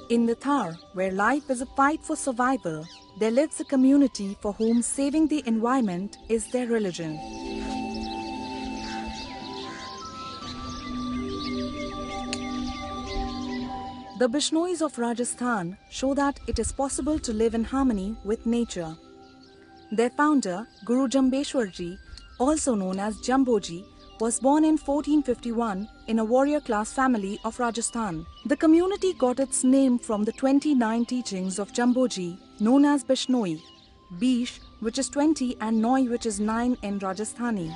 In the Thar, where life is a fight for survival, there lives a community for whom saving the environment is their religion. The Bisnois of Rajasthan show that it is possible to live in harmony with nature. Their founder, Guru Jambeshwarji, also known as Jamboji, was born in 1451 in a warrior class family of Rajasthan. The community got its name from the 29 teachings of Jamboji, known as Bisnoi, Bish, which is 20, and Noi, which is 9 in Rajasthani.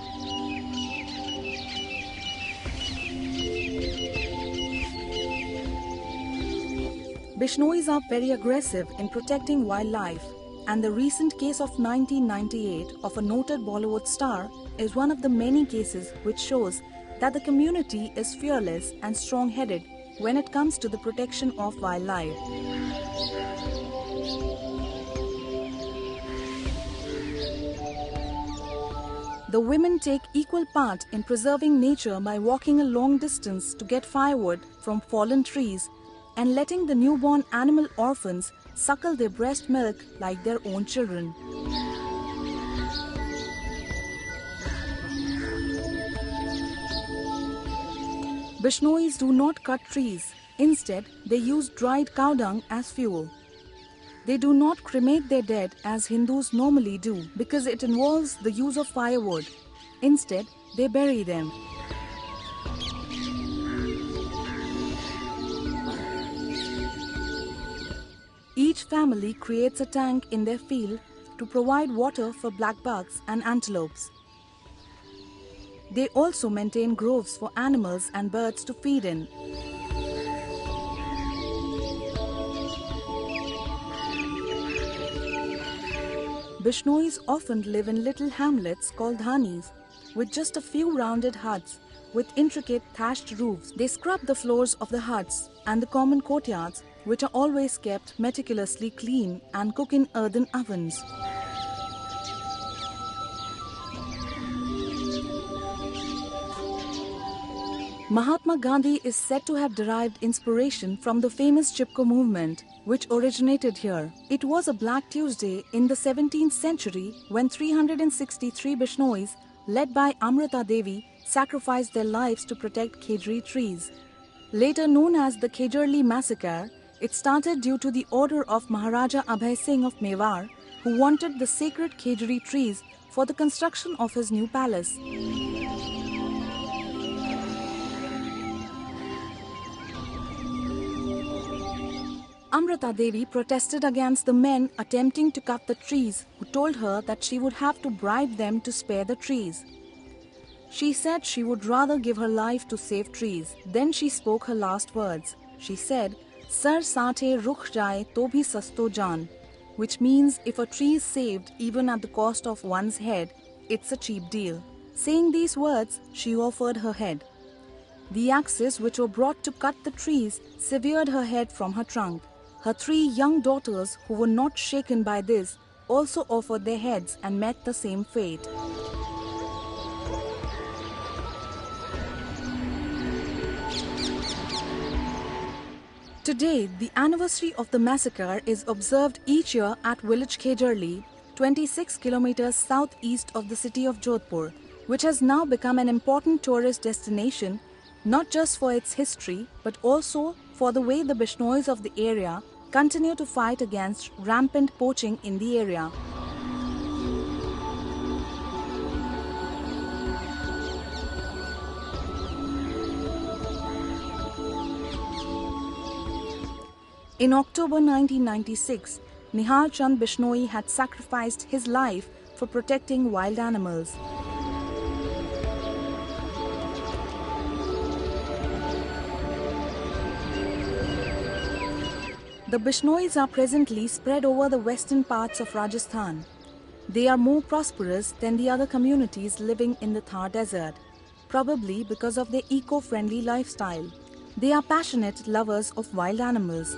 Bishnois are very aggressive in protecting wildlife, and the recent case of 1998 of a noted Bollywood star is one of the many cases which shows that the community is fearless and strong-headed when it comes to the protection of wildlife. The women take equal part in preserving nature by walking a long distance to get firewood from fallen trees and letting the newborn animal orphans suckle their breast milk like their own children. Bishnois do not cut trees. Instead, they use dried cow dung as fuel. They do not cremate their dead as Hindus normally do because it involves the use of firewood. Instead, they bury them. Each family creates a tank in their field to provide water for black bucks and antelopes. They also maintain groves for animals and birds to feed in. Bishnois often live in little hamlets called dhanis, with just a few rounded huts with intricate thatched roofs. They scrub the floors of the huts and the common courtyards, which are always kept meticulously clean, and cook in earthen ovens. Mahatma Gandhi is said to have derived inspiration from the famous Chipko movement, which originated here. It was a Black Tuesday in the 17th century when 363 Bishnois, led by Amrita Devi, sacrificed their lives to protect khejri trees. Later known as the Khejarli massacre, it started due to the order of Maharaja Abhay Singh of Mewar, who wanted the sacred khejri trees for the construction of his new palace. Amrita Devi protested against the men attempting to cut the trees, who told her that she would have to bribe them to spare the trees. She said she would rather give her life to save trees. Then she spoke her last words. She said, "Sar saathe rukh jaye to bhi sasto jaan," which means if a tree is saved even at the cost of one's head, it's a cheap deal. Saying these words, she offered her head. The axes which were brought to cut the trees severed her head from her trunk. Her 3 young daughters, who were not shaken by this, also offered their heads and met the same fate. Today, the anniversary of the massacre is observed each year at village Khejarli, 26 kilometers southeast of the city of Jodhpur, which has now become an important tourist destination, not just for its history, but also for the way the Bishnois of the area continue to fight against rampant poaching in the area. In October 1996, Nihal Chand Bishnoi had sacrificed his life for protecting wild animals. The Bishnois are presently spread over the western parts of Rajasthan. They are more prosperous than the other communities living in the Thar Desert, probably because of their eco-friendly lifestyle. They are passionate lovers of wild animals.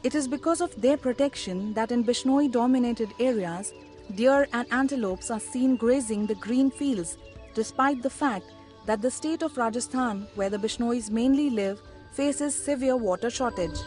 It is because of their protection that in Bishnoi-dominated areas, deer and antelopes are seen grazing the green fields, despite the fact that the state of Rajasthan, where the Bisnois mainly live, faces severe water shortage.